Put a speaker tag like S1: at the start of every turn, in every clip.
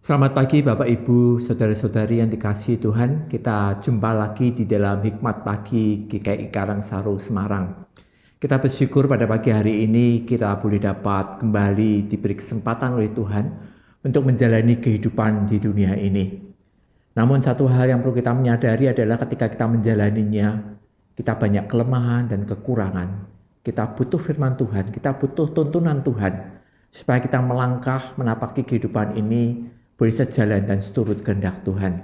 S1: Selamat pagi Bapak Ibu, Saudara-saudari yang dikasihi Tuhan. Kita jumpa lagi di dalam Hikmat Pagi GKI Karangsaru Semarang. Kita bersyukur pada pagi hari ini kita boleh dapat kembali diberi kesempatan oleh Tuhan untuk menjalani kehidupan di dunia ini. Namun satu hal yang perlu kita menyadari adalah ketika kita menjalaninya, kita banyak kelemahan dan kekurangan. Kita butuh firman Tuhan, kita butuh tuntunan Tuhan, supaya kita melangkah menapaki kehidupan ini boleh sejalan dan seturut kehendak Tuhan.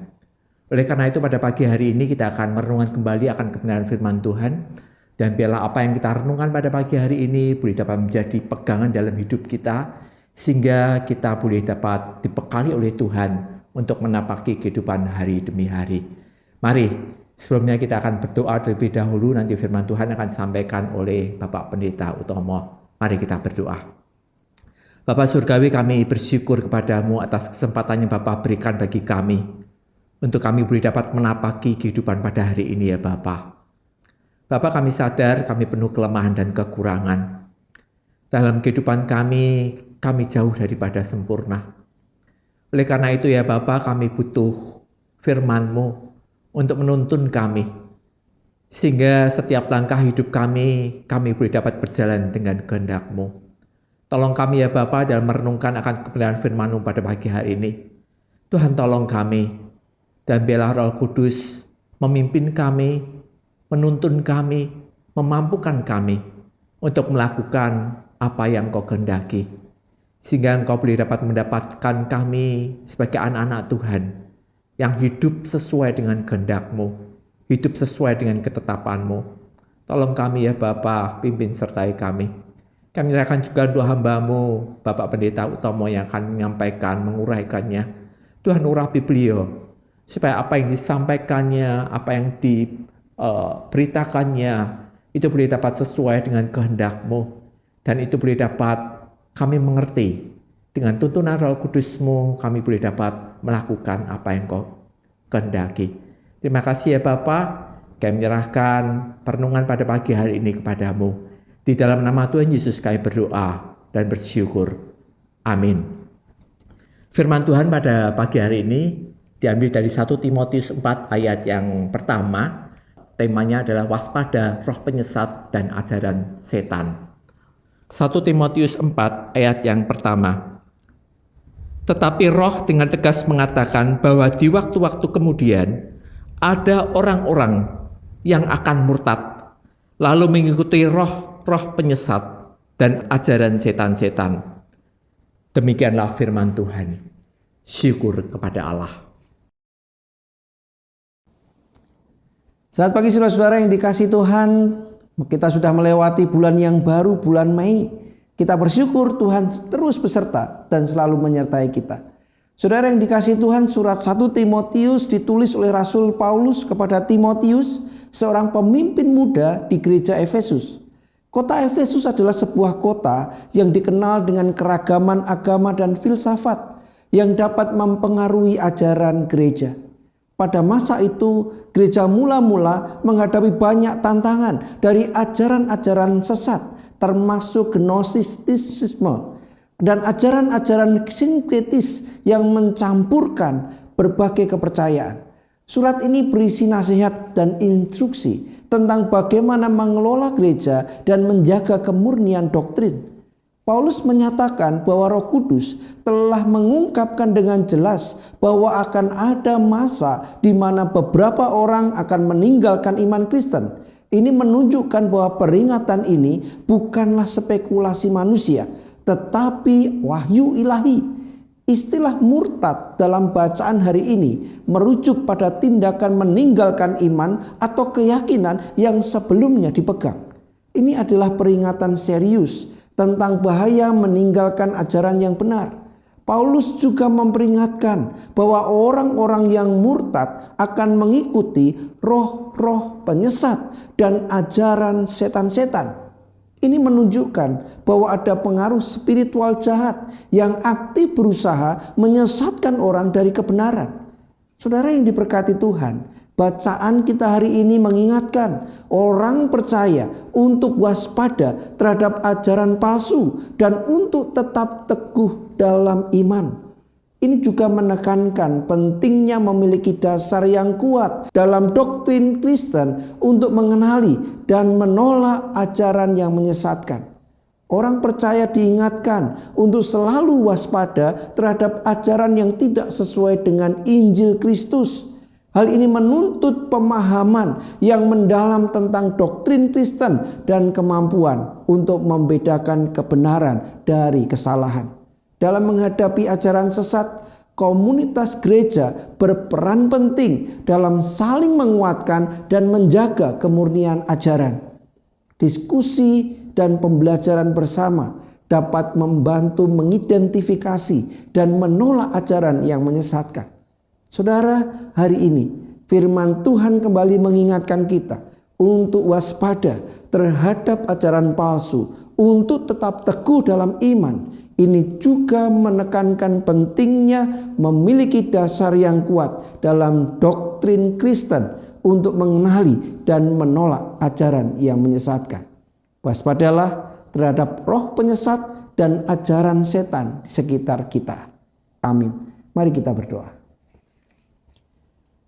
S1: Oleh karena itu pada pagi hari ini kita akan merenungkan kembali akan kebenaran firman Tuhan, dan biarlah apa yang kita renungkan pada pagi hari ini boleh dapat menjadi pegangan dalam hidup kita, sehingga kita boleh dapat dibekali oleh Tuhan untuk menapaki kehidupan hari demi hari. Mari, sebelumnya kita akan berdoa terlebih dahulu, nanti firman Tuhan akan disampaikan oleh Bapak Pendeta Utomo. Mari kita berdoa. Bapak Surgawi, kami bersyukur kepadamu atas kesempatan yang Bapak berikan bagi kami, untuk kami boleh dapat menapaki kehidupan pada hari ini ya Bapak. Bapak, kami sadar kami penuh kelemahan dan kekurangan. Dalam kehidupan kami jauh daripada sempurna. Oleh karena itu ya Bapak, kami butuh firman-Mu untuk menuntun kami, sehingga setiap langkah hidup kami boleh dapat berjalan dengan kehendak-Mu. Tolong kami ya Bapa dalam merenungkan akan kebenaran firman-Mu pada pagi hari ini. Tuhan tolong kami, dan biarlah Roh Kudus memimpin kami, menuntun kami, memampukan kami untuk melakukan apa yang Kau kehendaki. Sehingga Engkau boleh dapat mendapatkan kami sebagai anak-anak Tuhan yang hidup sesuai dengan kehendak-Mu, hidup sesuai dengan ketetapan-Mu. Tolong kami ya Bapa, pimpin sertai kami. Kami menyerahkan juga doa hamba-Mu, Bapak Pendeta Utomo yang akan menyampaikan, menguraikannya. Tuhan urapi beliau, supaya apa yang disampaikannya, apa yang diberitakannya, itu boleh dapat sesuai dengan kehendak-Mu. Dan itu boleh dapat kami mengerti. Dengan tuntunan Roh Kudus-Mu, kami boleh dapat melakukan apa yang Kau kehendaki. Terima kasih ya Bapak, kami menyerahkan perenungan pada pagi hari ini kepadamu. Di dalam nama Tuhan Yesus kami berdoa dan bersyukur. Amin. Firman Tuhan pada pagi hari ini diambil dari 1 Timotius 4 ayat yang pertama. Temanya adalah waspada roh penyesat dan ajaran setan. 1 Timotius 4 ayat yang pertama. Tetapi roh dengan tegas mengatakan bahwa di waktu-waktu kemudian ada orang-orang yang akan murtad, lalu mengikuti roh penyesat dan ajaran setan-setan. Demikianlah firman Tuhan. Syukur kepada Allah.
S2: Selamat pagi saudara-saudara yang dikasihi Tuhan. Kita sudah melewati bulan yang baru, bulan Mei. Kita bersyukur Tuhan terus beserta dan selalu menyertai kita. Saudara yang dikasihi Tuhan, surat 1 Timotius ditulis oleh Rasul Paulus kepada Timotius, seorang pemimpin muda di gereja Efesus. Kota Efesus adalah sebuah kota yang dikenal dengan keragaman agama dan filsafat yang dapat mempengaruhi ajaran gereja. Pada masa itu, gereja mula-mula menghadapi banyak tantangan dari ajaran-ajaran sesat, termasuk gnostisisme dan ajaran-ajaran sinkretis yang mencampurkan berbagai kepercayaan. Surat ini berisi nasihat dan instruksi tentang bagaimana mengelola gereja dan menjaga kemurnian doktrin. Paulus menyatakan bahwa Roh Kudus telah mengungkapkan dengan jelas bahwa akan ada masa di mana beberapa orang akan meninggalkan iman Kristen. Ini menunjukkan bahwa peringatan ini bukanlah spekulasi manusia, tetapi wahyu ilahi. Istilah murtad dalam bacaan hari ini merujuk pada tindakan meninggalkan iman atau keyakinan yang sebelumnya dipegang. Ini adalah peringatan serius tentang bahaya meninggalkan ajaran yang benar. Paulus juga memperingatkan bahwa orang-orang yang murtad akan mengikuti roh-roh penyesat dan ajaran setan-setan. Ini menunjukkan bahwa ada pengaruh spiritual jahat yang aktif berusaha menyesatkan orang dari kebenaran. Saudara yang diberkati Tuhan, bacaan kita hari ini mengingatkan orang percaya untuk waspada terhadap ajaran palsu dan untuk tetap teguh dalam iman. Ini juga menekankan pentingnya memiliki dasar yang kuat dalam doktrin Kristen untuk mengenali dan menolak ajaran yang menyesatkan. Orang percaya diingatkan untuk selalu waspada terhadap ajaran yang tidak sesuai dengan Injil Kristus. Hal ini menuntut pemahaman yang mendalam tentang doktrin Kristen dan kemampuan untuk membedakan kebenaran dari kesalahan. Dalam menghadapi ajaran sesat, komunitas gereja berperan penting dalam saling menguatkan dan menjaga kemurnian ajaran. Diskusi dan pembelajaran bersama dapat membantu mengidentifikasi dan menolak ajaran yang menyesatkan. Saudara, hari ini firman Tuhan kembali mengingatkan kita untuk waspada terhadap ajaran palsu, untuk tetap teguh dalam iman. Ini juga menekankan pentingnya memiliki dasar yang kuat dalam doktrin Kristen untuk mengenali dan menolak ajaran yang menyesatkan. Waspadalah terhadap roh penyesat dan ajaran setan di sekitar kita. Amin. Mari kita berdoa.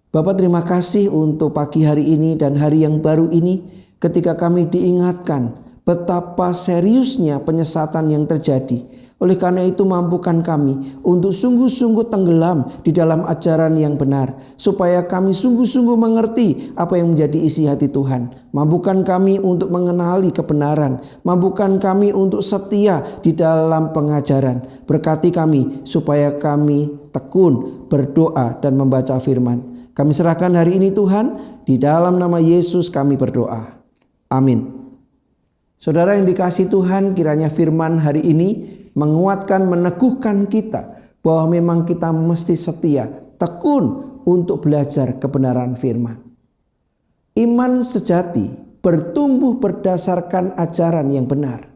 S2: Bapak, terima kasih untuk pagi hari ini dan hari yang baru ini ketika kami diingatkan betapa seriusnya penyesatan yang terjadi. Oleh karena itu mampukan kami untuk sungguh-sungguh tenggelam di dalam ajaran yang benar, supaya kami sungguh-sungguh mengerti apa yang menjadi isi hati Tuhan. Mampukan kami untuk mengenali kebenaran, mampukan kami untuk setia di dalam pengajaran. Berkati kami supaya kami tekun berdoa dan membaca firman. Kami serahkan hari ini Tuhan, di dalam nama Yesus kami berdoa. Amin. Saudara yang dikasihi Tuhan, kiranya firman hari ini menguatkan, meneguhkan kita bahwa memang kita mesti setia, tekun untuk belajar kebenaran firman. Iman sejati bertumbuh berdasarkan ajaran yang benar.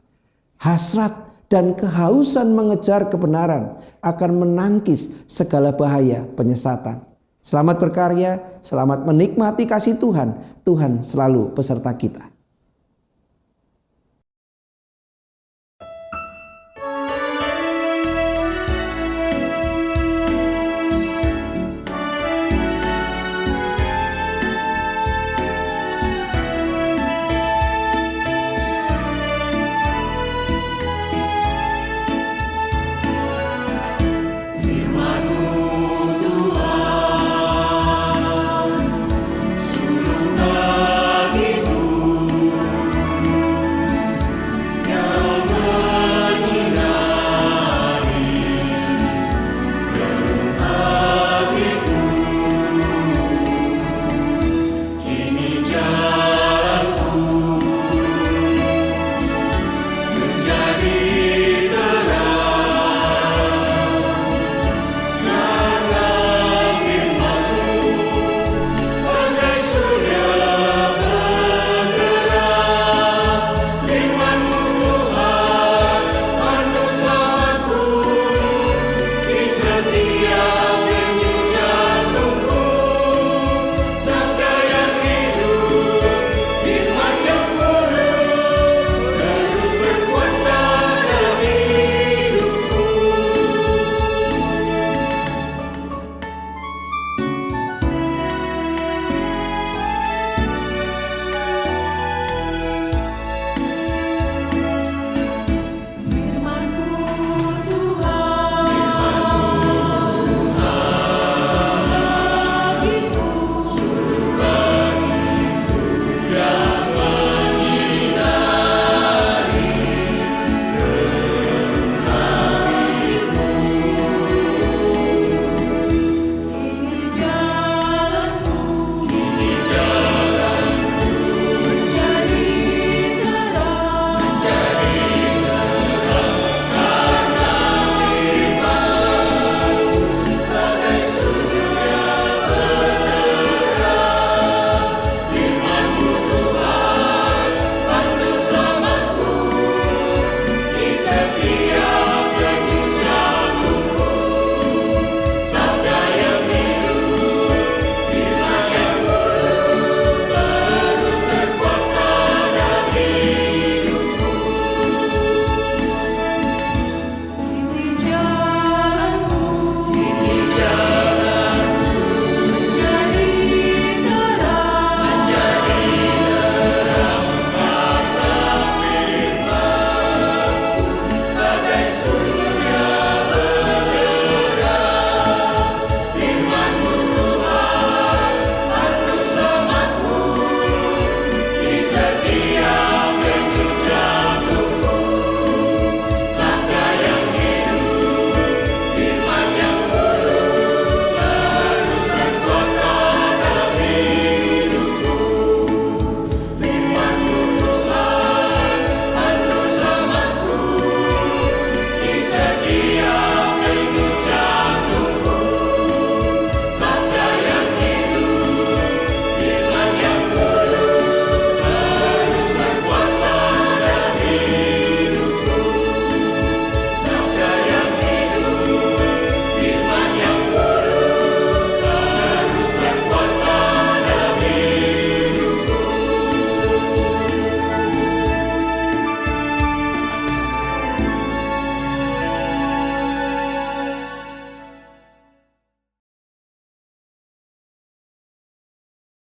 S2: Hasrat dan kehausan mengejar kebenaran akan menangkis segala bahaya penyesatan. Selamat berkarya, selamat menikmati kasih Tuhan. Tuhan selalu beserta kita.